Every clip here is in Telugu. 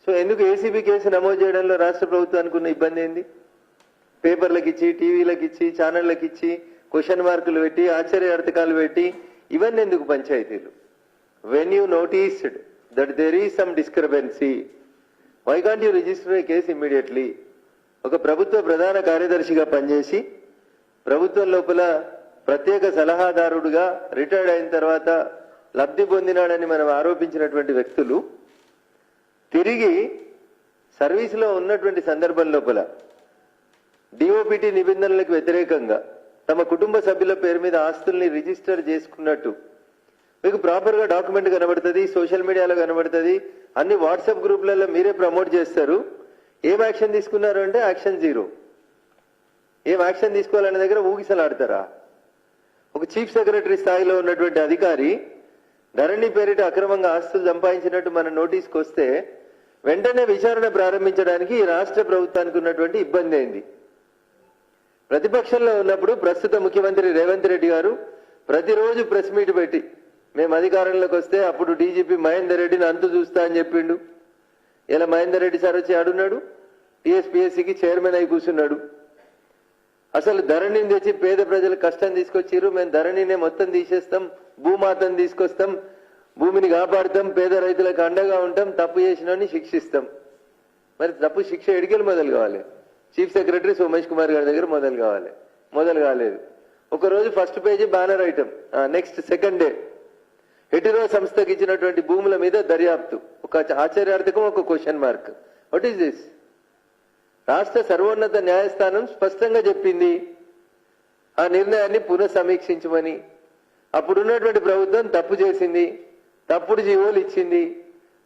సో ఎందుకు ఏసీబీ కేసు నమోదు చేయడంలో రాష్ట్ర ప్రభుత్వానికి ఉన్న ఇబ్బంది ఏంది? పేపర్లకు ఇచ్చి, టీవీలకు ఇచ్చి, ఛానళ్లకు ఇచ్చి, క్వశ్చన్ మార్కులు పెట్టి, ఆశ్చర్యార్థకాలు పెట్టి, ఇవన్నీ ఎందుకు పంచాయతీలు? When you noticed that there is some discrepancy, why can't you register a case immediately? ఒక ప్రభుత్వ ప్రధాన కార్యదర్శిగా పనిచేసి ప్రభుత్వం లోపల ప్రత్యేక సలహాదారుడుగా రిటైర్డ్ అయిన తర్వాత లబ్ధి పొందినాడని మనం ఆరోపించినటువంటి వ్యక్తులు తిరిగి సర్వీసులో ఉన్నటువంటి సందర్భం లోపల డిఓపిటి నిబంధనలకు వ్యతిరేకంగా తమ కుటుంబ సభ్యుల పేరు మీద ఆస్తుల్ని రిజిస్టర్ చేసుకున్నట్టు మీకు ప్రాపర్గా డాక్యుమెంట్ కనబడుతుంది, సోషల్ మీడియాలో కనబడుతుంది, అన్ని వాట్సాప్ గ్రూపులలో మీరే ప్రమోట్ చేస్తారు. ఏం యాక్షన్ తీసుకున్నారు అంటే యాక్షన్ జీరో. ఏం యాక్షన్ తీసుకోవాలనే దగ్గర ఊగిసలాడతారా? ఒక చీఫ్ సెక్రటరీ స్థాయిలో ఉన్నటువంటి అధికారి ధరణి పేరిట అక్రమంగా ఆస్తులు సంపాదించినట్టు మన నోటీస్కి వస్తే వెంటనే విచారణ ప్రారంభించడానికి ఈ రాష్ట్ర ప్రభుత్వానికి ఉన్నటువంటి ఇబ్బంది ఏంది? ప్రతిపక్షంలో ఉన్నప్పుడు ప్రస్తుత ముఖ్యమంత్రి రేవంత్ రెడ్డి గారు ప్రతిరోజు ప్రెస్ మీట్ పెట్టి మేము అధికారంలోకి వస్తే అప్పుడు డీజీపీ మహేందర్ రెడ్డిని అంతు చూస్తా అని చెప్పిండు. ఇలా మహేందర్ రెడ్డి సార్ వచ్చి ఆడున్నాడు, టీఎస్పీఎస్సీకి చైర్మన్ అయి కూర్చున్నాడు. అసలు ధరణిని తెచ్చి పేద ప్రజలకు కష్టం తీసుకొచ్చిర్రు, మేము ధరణినే మొత్తం తీసేస్తాం, భూమాతను తీసుకొస్తాం, భూమిని కాపాడుతాం, పేద రైతులకు అండగా ఉంటాం, తప్పు చేసినోని శిక్షిస్తాం. మరి తప్పు శిక్ష ఎడికెళ్ళి మొదలు కావాలి? చీఫ్ సెక్రటరీ సోమేష్ కుమార్ గారి దగ్గర మొదలు కావాలి. మొదలు కాలేదు. ఒకరోజు first page banner item, next second day Hetero సంస్థకి ఇచ్చినటువంటి భూముల మీద దర్యాప్తు. ఒక ఆశ్చర్యార్థకం, ఒక question mark. What is this? రాష్ట్ర సర్వోన్నత న్యాయస్థానం స్పష్టంగా చెప్పింది ఆ నిర్ణయాన్ని పునఃసమీక్షించమని. అప్పుడున్నటువంటి ప్రభుత్వం తప్పు చేసింది, తప్పుడు జీవోలు ఇచ్చింది.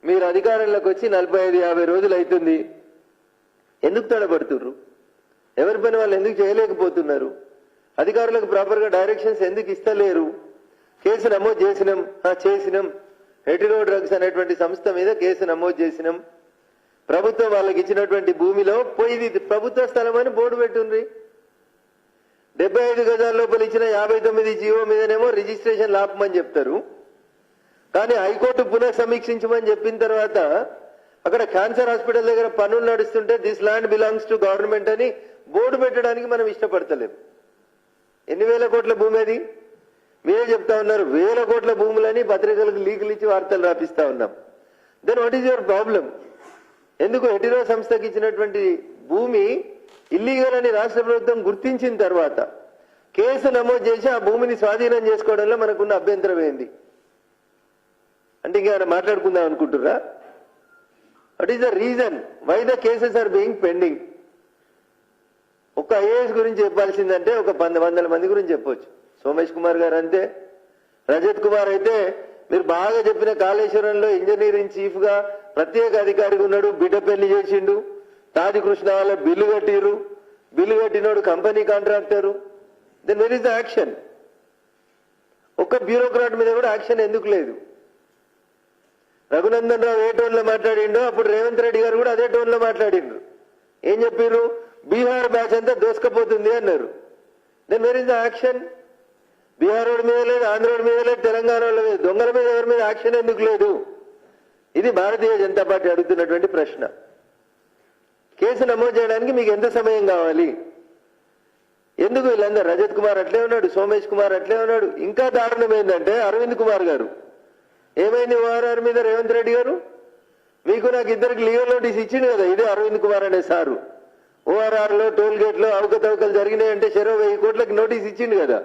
మీరు అధికారంలోకి వచ్చి 45-50 రోజులు అవుతుంది. ఎందుకు తడబడుతున్నారు? ఎవరి పని వాళ్ళు ఎందుకు చేయలేకపోతున్నారు? అధికారులకు ప్రాపర్గా డైరెక్షన్స్ ఎందుకు ఇస్తలేరు? కేసు నమోదు చేసినాం. హెటిరో డ్రగ్స్ అనేటువంటి సంస్థ మీద కేసు నమోదు చేసినాం. ప్రభుత్వం వాళ్ళకి ఇచ్చినటువంటి భూమిలో పోయి ప్రభుత్వ స్థలం అని బోర్డు పెట్టుండ్రి. 75 గజాల లోపల ఇచ్చిన 59 జీవో మీదనేమో రిజిస్ట్రేషన్ లాపమని చెప్తారు. కానీ హైకోర్టు పునః సమీక్షించమని చెప్పిన తర్వాత అక్కడ క్యాన్సర్ హాస్పిటల్ దగ్గర పనులు నడుస్తుంటే this land belongs to government అని బోర్డు పెట్టడానికి మనం ఇష్టపడతలేం. ఎన్ని వేల కోట్ల భూమి అది? మీరే చెప్తా ఉన్నారు వేల కోట్ల భూములని పత్రికలకు లీకులు ఇచ్చి వార్తలు రాపిస్తా ఉన్నాం. Then what is your problem? ఎందుకు హెటిరో సంస్థకి ఇచ్చినటువంటి భూమి ఇల్లీగల్ అని రాష్ట్ర ప్రభుత్వం గుర్తించిన తర్వాత కేసు నమోదు చేసి ఆ భూమిని స్వాధీనం చేసుకోవడంలో మనకున్న అభ్యంతరం ఏంది? అంటే ఇంకా మాట్లాడుకుందాం అనుకుంటున్నా? What is the reason why the cases are being pending? ఒక ఐఏఎస్ గురించి చెప్పాల్సిందంటే ఒక 100 మంది గురించి చెప్పొచ్చు. సోమేష్ కుమార్ గారు అంతే, రజత్ కుమార్ అయితే మీరు బాగా చెప్పిన కాళేశ్వరంలో ఇంజనీరింగ్ చీఫ్ గా ప్రత్యేక అధికారిగా ఉన్నాడు, బిడ్డ పెళ్లి చేసిండు, తాది కృష్ణ వాళ్ళ బిల్లు కట్టిరు, బిల్లు కట్టినోడు company contractor. Then where is the action? ఒక్క బ్యూరోక్రాట్ మీద కూడా యాక్షన్ ఎందుకు లేదు? రఘునందన్ రావు ఏ టోన్లో మాట్లాడిండో అప్పుడు రేవంత్ రెడ్డి గారు కూడా అదే టోన్లో మాట్లాడిండ్రు. ఏం చెప్పారు? బీహార్ బ్యాచ్ అంతా దోసుకపోతుంది అన్నారు. Then where is the action? Bihar road మీద లేదు, ఆంధ్ర రోడ్ మీద లేదు, తెలంగాణ లేదు, దొంగల మీద ఎవరి మీద యాక్షన్ ఎందుకు లేదు? ఇది భారతీయ జనతా పార్టీ అడుగుతున్నటువంటి ప్రశ్న. కేసు నమోదు చేయడానికి మీకు ఎంత సమయం కావాలి? ఎందుకు వీళ్ళందరూ? రజత్ కుమార్ అట్లే ఉన్నాడు, సోమేష్ కుమార్ అట్లే ఉన్నాడు. ఇంకా దారుణం ఏంటంటే అరవింద్ కుమార్ గారు. ఏమైంది ఓఆర్ఆర్ మీద రేవంత్ రెడ్డి గారు? మీకు నాకు ఇద్దరికి లీగల్ నోటీస్ ఇచ్చింది కదా, ఇదే అరవింద్ కుమార్ అనే సారు. ఓఆర్ఆర్ లో టోల్ గేట్ లో అవకతవకలు జరిగినాయంటే 1000 కోట్లకి నోటీస్ ఇచ్చింది కదా.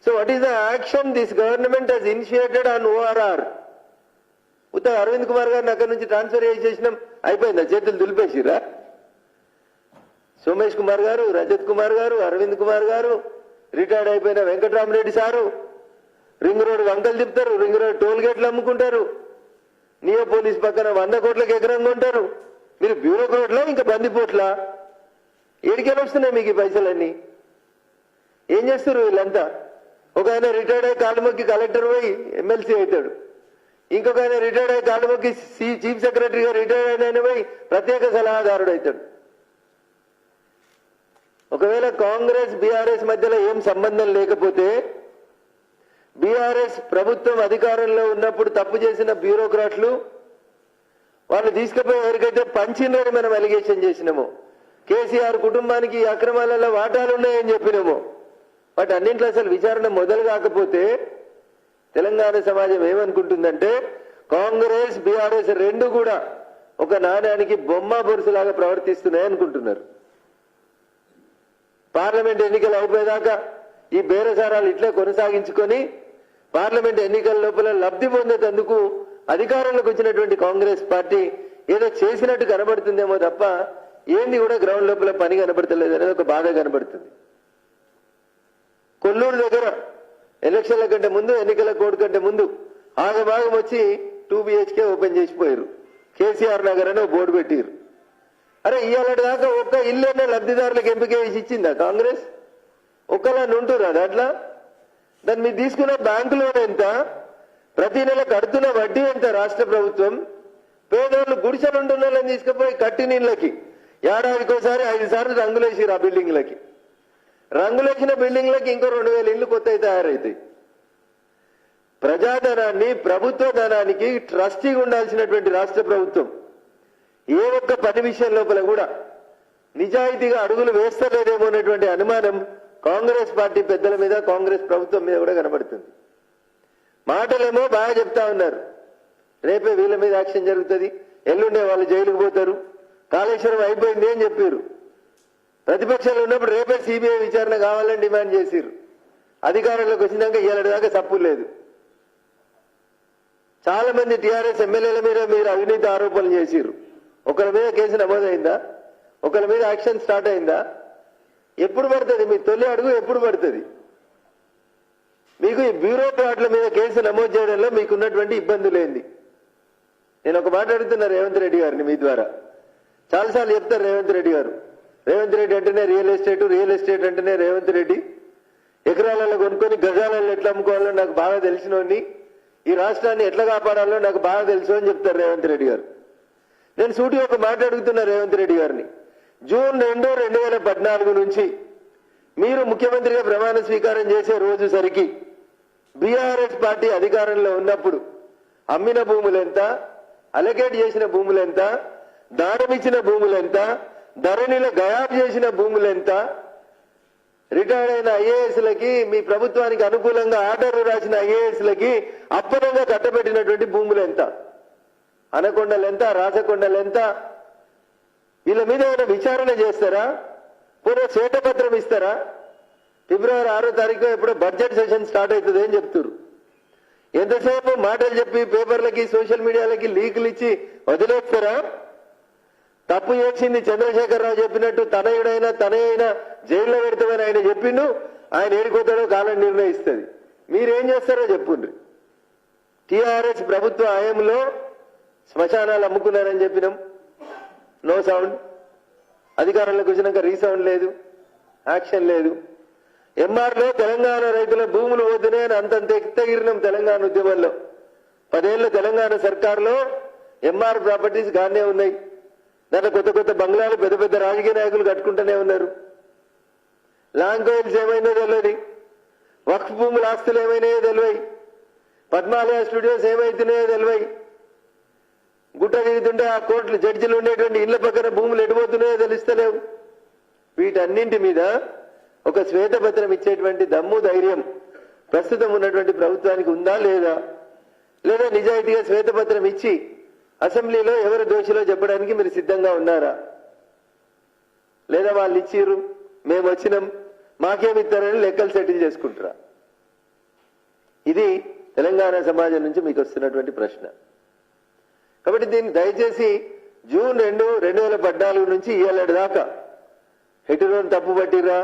So what is the action this government has initiated on ORR? ఉత్త అరవింద్ కుమార్ గారిని అక్కడి నుంచి ట్రాన్స్ఫర్ చేసేసినాం, అయిపోయిందా? చేతులు దులిపేసిరా? సోమేష్ కుమార్ గారు, రజత్ కుమార్ గారు, అరవింద్ కుమార్ గారు, రిటైర్డ్ అయిపోయిన వెంకటరామరెడ్డి సారు రింగ్ రోడ్ వంకలు తిప్పుతారు, రింగ్ రోడ్ టోల్ గేట్లు అమ్ముకుంటారు, నియో పోలీస్ పక్కన 100 కోట్లకి ఎకరంగా ఉంటారు. మీరు బ్యూరోక్రాట్లా ఇంకా బందిపోట్లా? ఏడికెళ్ళి వస్తున్నాయి మీకు ఈ పైసలన్నీ? ఏం చేస్తారు వీళ్ళంతా? ఒక ఆయన రిటైర్డ్ అయ్యి కాళ్ళు మొక్కి కలెక్టర్ పోయి ఎమ్మెల్సీ అవుతాడు, ఇంకొక ఆయన రిటైర్డ్ అయ్యి కాళ్ళు మొక్కి చీఫ్ సెక్రటరీగా రిటైర్డ్ అయిన పోయి ప్రత్యేక సలహాదారుడు అవుతాడు. ఒకవేళ కాంగ్రెస్ బీఆర్ఎస్ మధ్యలో ఏం సంబంధం లేకపోతే, బీఆర్ఎస్ ప్రభుత్వం అధికారంలో ఉన్నప్పుడు తప్పు చేసిన బ్యూరోక్రాట్లు వాళ్ళు తీసుకుపోయి ఎవరికైతే పంచినని మనం అలిగేషన్ చేసినామో, కేసీఆర్ కుటుంబానికి ఈ అక్రమాలలో వాటాలు ఉన్నాయని చెప్పినామో, వాటి అన్నింట్లో అసలు విచారణ మొదలు కాకపోతే తెలంగాణ సమాజం ఏమనుకుంటుందంటే కాంగ్రెస్ బీఆర్ఎస్ రెండు కూడా ఒక నాణ్యానికి బొమ్మ బొరుసులాగా ప్రవర్తిస్తున్నాయి అనుకుంటున్నారు. పార్లమెంట్ ఎన్నికలు అయిపోయేదాకా ఈ బేరసారాలు ఇట్లే కొనసాగించుకొని పార్లమెంట్ ఎన్నికల లోపల లబ్ధి పొందేందుకు అధికారంలోకి వచ్చినటువంటి కాంగ్రెస్ పార్టీ ఏదో చేసినట్టు కనబడుతుందేమో తప్ప ఏంది కూడా గ్రౌండ్ లోపల పని కనబడతలేదు అనేది ఒక బాధ కనబడుతుంది. కొల్లూరు దగ్గర ఎలక్షన్ల కంటే ముందు, ఎన్నికల కోడ్ కంటే ముందు ఆగభాగం వచ్చి 2 BHK ఓపెన్ చేసిపోయారు. కేసీఆర్ నగర్ అని బోర్డు పెట్టారు. అరే ఇవాళ దాకా ఒక్క ఇల్లునే లబ్ధిదారులకు ఎంపిక చేసి ఇచ్చిందా కాంగ్రెస్? ఒక్కలా నుంటురా దాంట్లో? దాన్ని మీరు తీసుకున్న బ్యాంకు లోన్ ఎంత, ప్రతి నెల కడుతున్న వడ్డీ ఎంత రాష్ట్ర ప్రభుత్వం? పేదోళ్ళు గుడిసెలుంటున్న వాళ్ళని తీసుకుపోయి కట్టి నీళ్ళకి ఏడాదికోసారి 5 సార్లు రంగులేసిరు. ఆ బిల్డింగ్లకి రంగులేసిన బిల్డింగ్లకి ఇంకో 2000 ఇళ్లు కొత్తవి తయారైతాయి. ప్రజాధనాన్ని, ప్రభుత్వ ధనానికి ట్రస్టీగా ఉండాల్సినటువంటి రాష్ట్ర ప్రభుత్వం ఏ ఒక్క పని విషయం లోపల కూడా నిజాయితీగా అడుగులు వేస్తలేదేమో అనేటువంటి అనుమానం కాంగ్రెస్ పార్టీ పెద్దల మీద, కాంగ్రెస్ ప్రభుత్వం మీద కూడా కనబడుతుంది. మాటలేమో బాగా చెప్తా ఉన్నారు, రేపే వీళ్ళ మీద యాక్షన్ జరుగుతుంది, ఎల్లుండే వాళ్ళు జైలుకు పోతారు, కాళేశ్వరం అయిపోయింది అని చెప్పారు. ప్రతిపక్షాలు ఉన్నప్పుడు రేపే సిబిఐ విచారణ కావాలని డిమాండ్ చేసిరు. అధికారంలోకి వచ్చినాక ఇవాళ దాకా తప్పు లేదు. చాలా మంది టీఆర్ఎస్ ఎమ్మెల్యేల మీద మీరు అవినీతి ఆరోపణలు చేసిరు. ఒకరి మీద కేసు నమోదైందా? ఒకరి మీద యాక్షన్ స్టార్ట్ అయిందా? ఎప్పుడు పడుతుంది మీ తొలి అడుగు? ఎప్పుడు పడుతుంది మీకు? ఈ బ్యూరోక్రాట్ల మీద కేసు నమోదు చేయడంలో మీకున్నటువంటి ఇబ్బందులు ఏంది? నేను ఒక మాట అడుగుతున్నా రేవంత్ రెడ్డి గారిని మీ ద్వారా. చాలాసార్లు చెప్తారు రేవంత్ రెడ్డి గారు, రేవంత్ రెడ్డి అంటేనే రియల్ ఎస్టేట్, రియల్ ఎస్టేట్ అంటేనే రేవంత్ రెడ్డి, ఎకరాలలో కొనుక్కొని గజాలలో ఎట్లా అమ్ముకోవాలో నాకు బాగా తెలిసినోని, ఈ రాష్ట్రాన్ని ఎట్లా కాపాడాలో నాకు బాగా తెలుసు అని చెప్తారు రేవంత్ రెడ్డి గారు. నేను సూటిగా ఒక మాట అడుగుతున్నా రేవంత్ రెడ్డి గారిని. జూన్ 2, 2014 నుంచి మీరు ముఖ్యమంత్రిగా ప్రమాణ స్వీకారం చేసే రోజు సరికి బీఆర్ఎస్ పార్టీ అధికారంలో ఉన్నప్పుడు అమ్మిన భూములు ఎంత, అలకేట్ చేసిన భూములు ఎంత, దానమిచ్చిన భూములు ఎంత, ధరణిలో గయాబ్ చేసిన భూములు ఎంత, రిటైర్డ్ అయిన ఐఏఎస్లకి, మీ ప్రభుత్వానికి అనుకూలంగా ఆర్డర్లు రాసిన ఐఏఎస్లకి అప్పనంగా కట్టబెట్టినటువంటి భూములు ఎంత, అనకొండలు ఎంత, రాచకొండలు ఎంత, వీళ్ళ మీద ఏమైనా విచారణ చేస్తారా? పూర్వ శ్వేతపత్రం ఇస్తారా? ఫిబ్రవరి 6వ తారీఖు ఎప్పుడో బడ్జెట్ సెషన్ స్టార్ట్ అవుతుంది అని చెప్తారు. ఎంతసేపు మాటలు చెప్పి పేపర్లకి, సోషల్ మీడియాలకి లీకులు ఇచ్చి వదిలేస్తారా? తప్పు చేసింది చంద్రశేఖరరావు చెప్పినట్టు తనయైనా జైల్లో పెడతామని ఆయన చెప్పిండు. ఆయన ఏడిపోతాడో కాలం నిర్ణయిస్తుంది. మీరేం చేస్తారో చెప్పుండ్రి. టీఆర్ఎస్ ప్రభుత్వ హయాంలో శ్మశానాలు అమ్ముకున్నారని చెప్పినాం, నో సౌండ్. అధికారంలోకి వచ్చినాక రీసౌండ్ లేదు, యాక్షన్ లేదు. ఎంఆర్లో తెలంగాణ రైతుల భూములు పోతున్నాయని అంతంత ఎత్తగిరినాం తెలంగాణ ఉద్యమంలో. 10 ఏళ్ల తెలంగాణ సర్కార్లో ఎంఆర్ ప్రాపర్టీస్ గానే ఉన్నాయి. దాంట్లో కొత్త కొత్త బంగ్లాలు పెద్ద పెద్ద రాజకీయ నాయకులు కట్టుకుంటూనే ఉన్నారు. లాంగ్ కోయిల్స్ ఏమైందో తెలియదు, వక్ఫ్ భూముల ఆస్తులు ఏమైనాయో తెలియదు, పద్మాలయ స్టూడియోస్ ఏమైతున్నాయో తెలియదు, గుట్ట దిగుతుంటే ఆ కోర్టులు జడ్జిలు ఉండేటువంటి ఇళ్ల పక్కన భూములు ఎడిపోతున్నాయో తెలుస్తలేవు. వీటన్నింటి మీద ఒక శ్వేతపత్రం ఇచ్చేటువంటి దమ్ము, ధైర్యం ప్రస్తుతం ఉన్నటువంటి ప్రభుత్వానికి ఉందా లేదా? లేదా నిజాయితీగా శ్వేతపత్రం ఇచ్చి అసెంబ్లీలో ఎవరు దోషిలో చెప్పడానికి మీరు సిద్ధంగా ఉన్నారా? లేదా వాళ్ళు ఇచ్చిర్రు, మేము వచ్చినాం, మాకేమిస్తారని లెక్కలు సెటిల్ చేసుకుంటారా? ఇది తెలంగాణ సమాజం నుంచి మీకు వస్తున్నటువంటి ప్రశ్న. కాబట్టి దీన్ని దయచేసి జూన్ 2, 2014 నుంచి ఇవాళ దాకా హెటిరోన్ తప్పు పట్టిర్రా,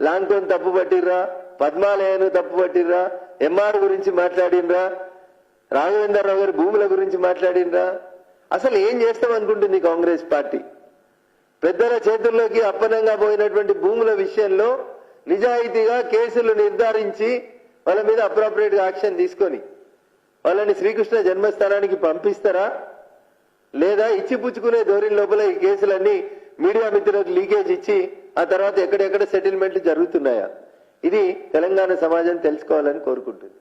లాంకోన్ తప్పు పట్టిర్రా, పద్మాలయను తప్పు పట్టిర్రా, ఎంఆర్ గురించి మాట్లాడినరా, రాఘవేంద్రరావు గారి భూముల గురించి మాట్లాడినరా? అసలు ఏం చేస్తాం అనుకుంటుంది కాంగ్రెస్ పార్టీ? పెద్దల చేతుల్లోకి అప్పనంగా పోయినటువంటి భూముల విషయంలో నిజాయితీగా కేసులు నిర్ధారించి వాళ్ళ మీద అప్రోప్రియేట్ గా యాక్షన్ తీసుకొని వాళ్ళని శ్రీకృష్ణ జన్మస్థానానికి పంపిస్తారా? లేదా ఇచ్చిపుచ్చుకునే ధోరణి లోపల ఈ కేసులన్నీ మీడియా మిత్రులకు లీకేజ్ ఇచ్చి ఆ తర్వాత ఎక్కడెక్కడ సెటిల్మెంట్ జరుగుతున్నాయా? ఇది తెలంగాణ సమాజం తెలుసుకోవాలని కోరుకుంటుంది.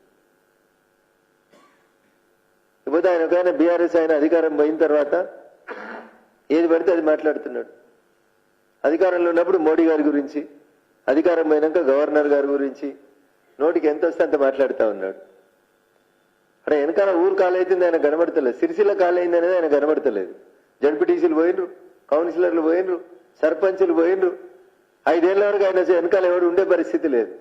లేకపోతే ఆయన ఒక ఆయన బీఆర్ఎస్ ఆయన అధికారం పోయిన తర్వాత ఏది పడితే అది మాట్లాడుతున్నాడు. అధికారంలో ఉన్నప్పుడు మోడీ గారి గురించి, అధికారం పోయినాక గవర్నర్ గారి గురించి నోటికి ఎంత వస్తే అంత మాట్లాడుతూ ఉన్నాడు. అంటే వెనకాల ఊరు కాలైతుంది ఆయన కనబడతలేదు, సిరిసిల్ల కాలైంది అనేది ఆయన కనబడతలేదు. జడ్పీటీసీలు పోయినరు, కౌన్సిలర్లు పోయినరు, సర్పంచులు పోయినరు. 5 ఏళ్ల వరకు ఆయన వెనకాల ఎవడు ఉండే పరిస్థితి లేదు.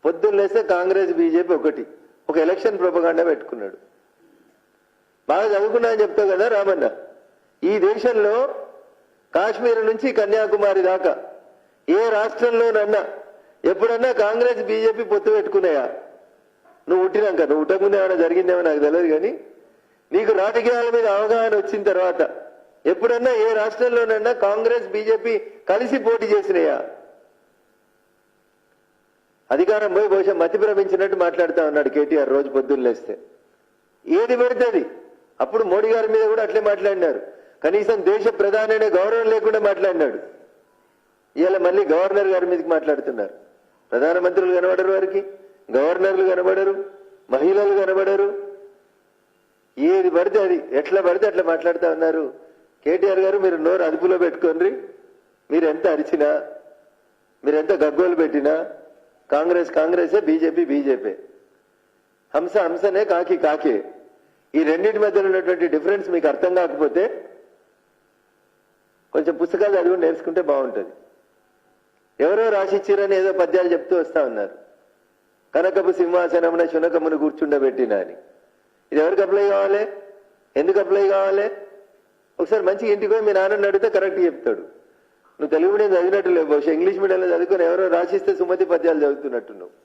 పొద్దున్న లేస్తే కాంగ్రెస్ బీజేపీ ఒకటి, ఒక ఎలక్షన్ ప్రొపగాండా పెట్టుకున్నాడు. బాగా చదువుకున్నా అని చెప్తావు కదా రామన్న, ఈ దేశంలో కాశ్మీర్ నుంచి కన్యాకుమారి దాకా ఏ రాష్ట్రంలోనన్నా ఎప్పుడన్నా కాంగ్రెస్ బీజేపీ పొత్తు పెట్టుకున్నాయా? నువ్వు పుట్టినాక, నువ్వు పుట్టకముందే ఏమైనా జరిగిందేమో నాకు తెలియదు, కానీ నీకు రాజకీయాల మీద అవగాహన వచ్చిన తర్వాత ఎప్పుడన్నా ఏ రాష్ట్రంలోనన్నా కాంగ్రెస్ బీజేపీ కలిసి పోటీ చేసినాయా? అధికారం పోయి బహుశా మతి భ్రమించినట్టు మాట్లాడుతా ఉన్నాడు కేటీఆర్ రోజు పొద్దున్న లేస్తే. ఏది పెడుతుంది? అప్పుడు మోడీ గారి మీద కూడా అట్లే మాట్లాడినారు. కనీసం దేశ ప్రధాని అనే గౌరవం లేకుండా మాట్లాడినాడు. ఇవాళ మళ్ళీ గవర్నర్ గారి మీదకి మాట్లాడుతున్నారు. ప్రధానమంత్రులు కనబడరు, వారికి గవర్నర్లు కనబడరు, మహిళలు కనబడరు. ఏది పడితే అది, ఎట్లా పడితే అట్లా మాట్లాడుతూ ఉన్నారు. కేటీఆర్ గారు, మీరు నోరు అదుపులో పెట్టుకోండి. మీరు ఎంత అరిచినా, మీరెంత గగ్గోలు పెట్టినా కాంగ్రెస్ కాంగ్రెసే, బీజేపీ బీజేపీ. హంస హంసనే, కాకి కాకే. ఈ రెండింటి మధ్యలో ఉన్నటువంటి డిఫరెన్స్ మీకు అర్థం కాకపోతే కొంచెం పుస్తకాలు చదివి నేర్చుకుంటే బాగుంటుంది. ఎవరో రాసిచ్చిరని ఏదో పద్యాలు చెప్తూ వస్తా ఉన్నారు. కనకపు సింహాసనమున శునకమును కూర్చుండబెట్టినా అని. ఇది ఎవరికి అప్లై కావాలి? ఎందుకు అప్లై కావాలి? ఒకసారి మంచిగా ఇంటికి పోయి మీ నాన్నని అడిగితే కరెక్ట్ చెప్తాడు. నువ్వు తెలుగు మీడియం చదివినట్టు లేవు, బహుశా ఇంగ్లీష్ మీడియంలో చదువుకొని ఎవరో రాసిస్తే సుమతి పద్యాలు చదువుతున్నట్టు నువ్వు.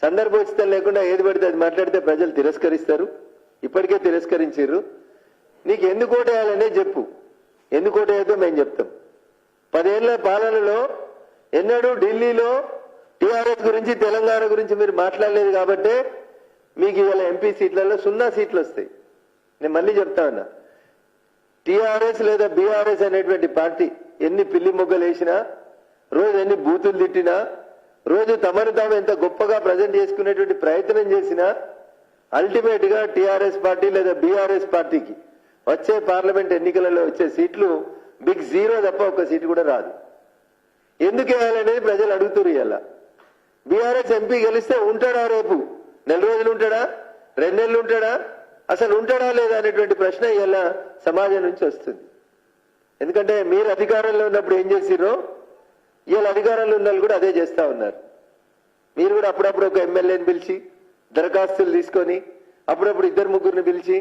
సందర్భోచితం లేకుండా ఏది పడితే అది మాట్లాడితే ప్రజలు తిరస్కరిస్తారు. ఇప్పటికే తిరస్కరించారు. నీకు ఎందుకు ఓటేయాలనే చెప్పు. ఎందుకు ఓటేయదో మేము చెప్తాం. 10 ఏళ్ల పాలనలో ఎన్నడూ ఢిల్లీలో టీఆర్ఎస్ గురించి, తెలంగాణ గురించి మీరు మాట్లాడలేదు కాబట్టే మీకు ఇవాళ ఎంపీ సీట్లలో 0 సీట్లు వస్తాయి. నేను మళ్ళీ చెప్తా ఉన్నా, టీఆర్ఎస్ లేదా బీఆర్ఎస్ అనేటువంటి పార్టీ ఎన్ని పిల్లి మొగ్గలు వేసినా, రోజు ఎన్ని బూతులు తిట్టినా, రోజు తమను తాము ఎంత గొప్పగా ప్రజెంట్ చేసుకునేటువంటి ప్రయత్నం చేసినా, అల్టిమేట్ గా టీఆర్ఎస్ పార్టీ లేదా బీఆర్ఎస్ పార్టీకి వచ్చే పార్లమెంట్ ఎన్నికలలో వచ్చే సీట్లు బిగ్ జీరో తప్ప ఒక్క సీటు కూడా రాదు. ఎందుకు వేయాలనేది ప్రజలు అడుగుతున్నారు. ఇలా బీఆర్ఎస్ ఎంపీ గెలిస్తే ఉంటాడా? రేపు 4 రోజులు ఉంటాడా? 2 నెలలు ఉంటాడా? అసలు ఉంటాడా లేదా అనేటువంటి ప్రశ్న ఇలా సమాజం నుంచి వస్తుంది. ఎందుకంటే మీరు అధికారంలో ఉన్నప్పుడు ఏం చేసిరో ఇవాళ అధికారంలో ఉన్న కూడా అదే చేస్తా ఉన్నారు. మీరు కూడా అప్పుడప్పుడు ఒక ఎమ్మెల్యేని పిలిచి దరఖాస్తులు తీసుకొని, అప్పుడప్పుడు 2-3 పిలిచి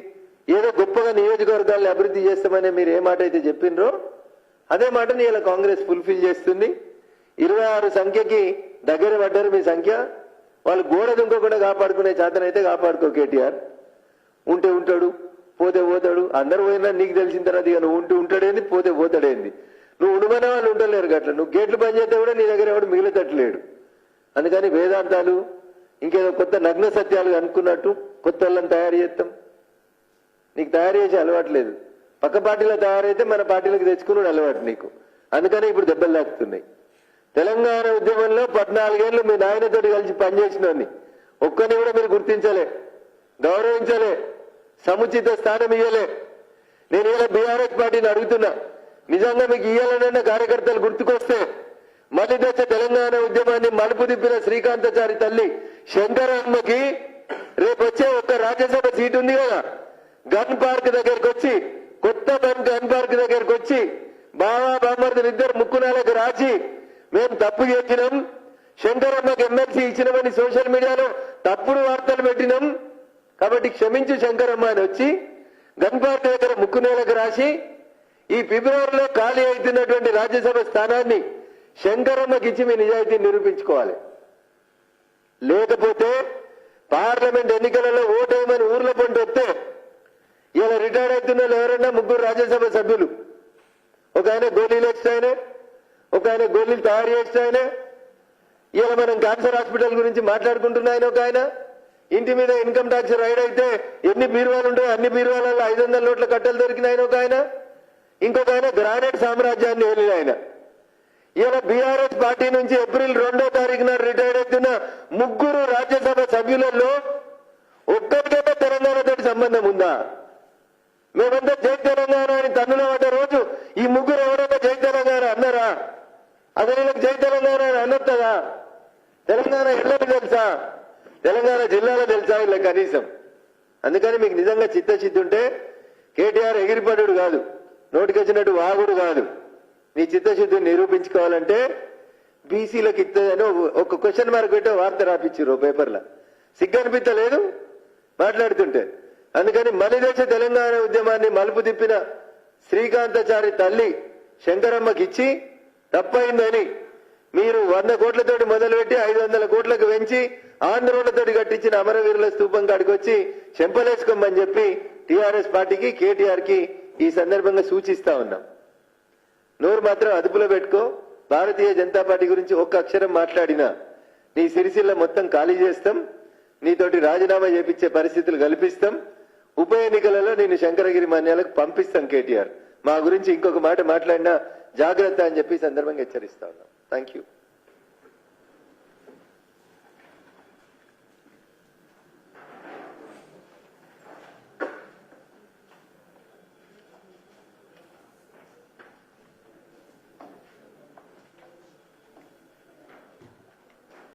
ఏదో గొప్పగా నియోజకవర్గాలను అభివృద్ధి చేస్తామని మీరు ఏ మాట అయితే చెప్పినరో అదే మాటని ఇలా కాంగ్రెస్ ఫుల్ఫిల్ చేస్తుంది. 26 సంఖ్యకి దగ్గర పడ్డారు మీ సంఖ్య. వాళ్ళు గోడ దుంకకుండా కాపాడుకునే చేతనైతే కాపాడుకో కేటీఆర్. ఉంటే ఉంటాడు, పోతే పోతాడు. అందరు పోయినా నీకు తెలిసిన తర్వాత ఇక నువ్వు ఉంటూ ఉంటాడేంది, పోతే పోతాడేంది. నువ్వు ఉండుమనే వాళ్ళు ఉండలేరు గట్ల. నువ్వు గేట్లు బంద్ చేస్తే కూడా నీ దగ్గర ఎవడు మిగిలితట్లేడు. అందుకని వేదాంతాలు, ఇంకేదో కొత్త నగ్న సత్యాలు అనుకున్నట్టు కొత్త వాళ్ళని తయారు చేస్తాం. నీకు తయారు చేసే అలవాటు లేదు. పక్క పార్టీలో తయారైతే మన పార్టీలకు తెచ్చుకున్నాడు అలవాటు నీకు. అందుకని ఇప్పుడు దెబ్బలు తాకుతున్నాయి. తెలంగాణ ఉద్యమంలో 14 ఏళ్ళు మీ నాయనతోటి కలిసి పనిచేసినోని ఒక్కని కూడా మీరు గుర్తించలే, గౌరవించలే, సముచిత స్థానం ఇయ్యలే. నేను ఇలా బీఆర్ఎస్ పార్టీని అడుగుతున్నా, నిజంగా మీకు ఇయ్యాలన్న కార్యకర్తలు గుర్తుకొస్తే మళ్ళీ దశ తెలంగాణ ఉద్యమాన్ని మలుపు తిప్పిన శ్రీకాంతాచారి తల్లి శంకరమ్మకి రేపు వచ్చే ఒక్క రాజ్యసభ సీటు ఉంది కదా, గన్ పార్క్ దగ్గరకు వచ్చి, కొత్త గన్ పార్క్ దగ్గరకు వచ్చి బావా బామ్మర్దులు 2 ముక్కునాలకు రాసి మేము తప్పు చేసినాం, శంకరమ్మకి ఎమ్మెల్సీ ఇచ్చినామని సోషల్ మీడియాలో తప్పుడు వార్తలు పెట్టినాం, కాబట్టి క్షమించు శంకరమ్మ అని వచ్చి గన్ పార్క్ దగ్గర ముక్కునేలకు రాసి ఈ ఫిబ్రవరిలో ఖాళీ అవుతున్నటువంటి రాజ్యసభ స్థానాన్ని శంకరమ్మకి ఇచ్చి మీ నిజాయితీని నిరూపించుకోవాలి. లేకపోతే పార్లమెంట్ ఎన్నికలలో ఓటేయమని ఊర్ల పంట వస్తే ఇలా రిటైర్ అవుతున్న వాళ్ళు ఎవరన్నా 3 రాజ్యసభ సభ్యులు, ఒక ఆయన గోళీలు వేస్తాయనే, ఒక ఆయన గోళీలు తయారు చేస్తాయనే. ఇలా మనం క్యాన్సర్ హాస్పిటల్ గురించి మాట్లాడుకుంటున్నాయని ఒక ఆయన, ఇంటి మీద ఇన్కమ్ ట్యాక్స్ రైడ్ అయితే ఎన్ని బీరువాలు ఉంటాయో అన్ని బీరువాలలో 500 నోట్ల కట్టలు దొరికినాయని ఒక ఆయన, ఇంకొక ఆయన గ్రానైట్ సామ్రాజ్యాన్ని వెళ్ళిన ఆయన. ఇలా బీఆర్ఎస్ పార్టీ నుంచి ఏప్రిల్ 2వ తారీఖున రిటైర్ అవుతున్న 3 రాజ్యసభ సభ్యులలో ఒక్కరికైనా తెలంగాణతో సంబంధం ఉందా? మేమంతా జై తెలంగాణ అని తన్నులో పడ్డ రోజు ఈ ముగ్గురు ఎవరైనా జై తెలంగాణ అన్నారా? అసలు వీళ్ళకి జై తెలంగాణ అని అనొస్తుందా? తెలంగాణ ఎల్లరికి తెలుసా? తెలంగాణ జిల్లాలో తెలుసా ఇలా కనీసం? అందుకని మీకు నిజంగా చిత్తశుద్ధి ఉంటే కేటీఆర్ ఎగిరిపడు కాదు, నోటికొచ్చినట్టు వాగుడు కాదు. నీ చిత్తశుద్ధిని నిరూపించుకోవాలంటే బీసీలకు ఇస్తుందని ఒక క్వశ్చన్ మార్క్ పెట్టే వార్త రాపించారు పేపర్లో. సిగ్గనిపించలేదు మాట్లాడుతుంటే. అందుకని మలిదేశ తెలంగాణ ఉద్యమాన్ని మలుపు తిప్పిన శ్రీకాంతాచారి తల్లి శంకరమ్మకిచ్చి తప్పైందని మీరు 100 కోట్లతోటి మొదలుపెట్టి 500 కోట్లకు పెంచి ఆంధ్రోళ్లతోటి కట్టించిన అమరవీరుల స్తూపం కాడికి వచ్చి చెంపలేసుకోమని చెప్పి టీఆర్ఎస్ పార్టీకి కేటీఆర్ కి ఈ సందర్భంగా సూచిస్తా ఉన్నాం. నోరు మాత్రం అదుపులో పెట్టుకో. భారతీయ జనతా పార్టీ గురించి ఒక్క అక్షరం మాట్లాడినా నీ సిరిసిల్ల మొత్తం ఖాళీ చేస్తాం, నీతోటి రాజీనామా చేపించే పరిస్థితులు కల్పిస్తాం, ఉప ఎన్నికలలో నేను శంకరగిరి మాన్యాలకు పంపిస్తాం. కేటీఆర్ మా గురించి ఇంకొక మాట మాట్లాడినా జాగ్రత్త అని చెప్పి సందర్భంగా హెచ్చరిస్తా ఉన్నాం. Thank you.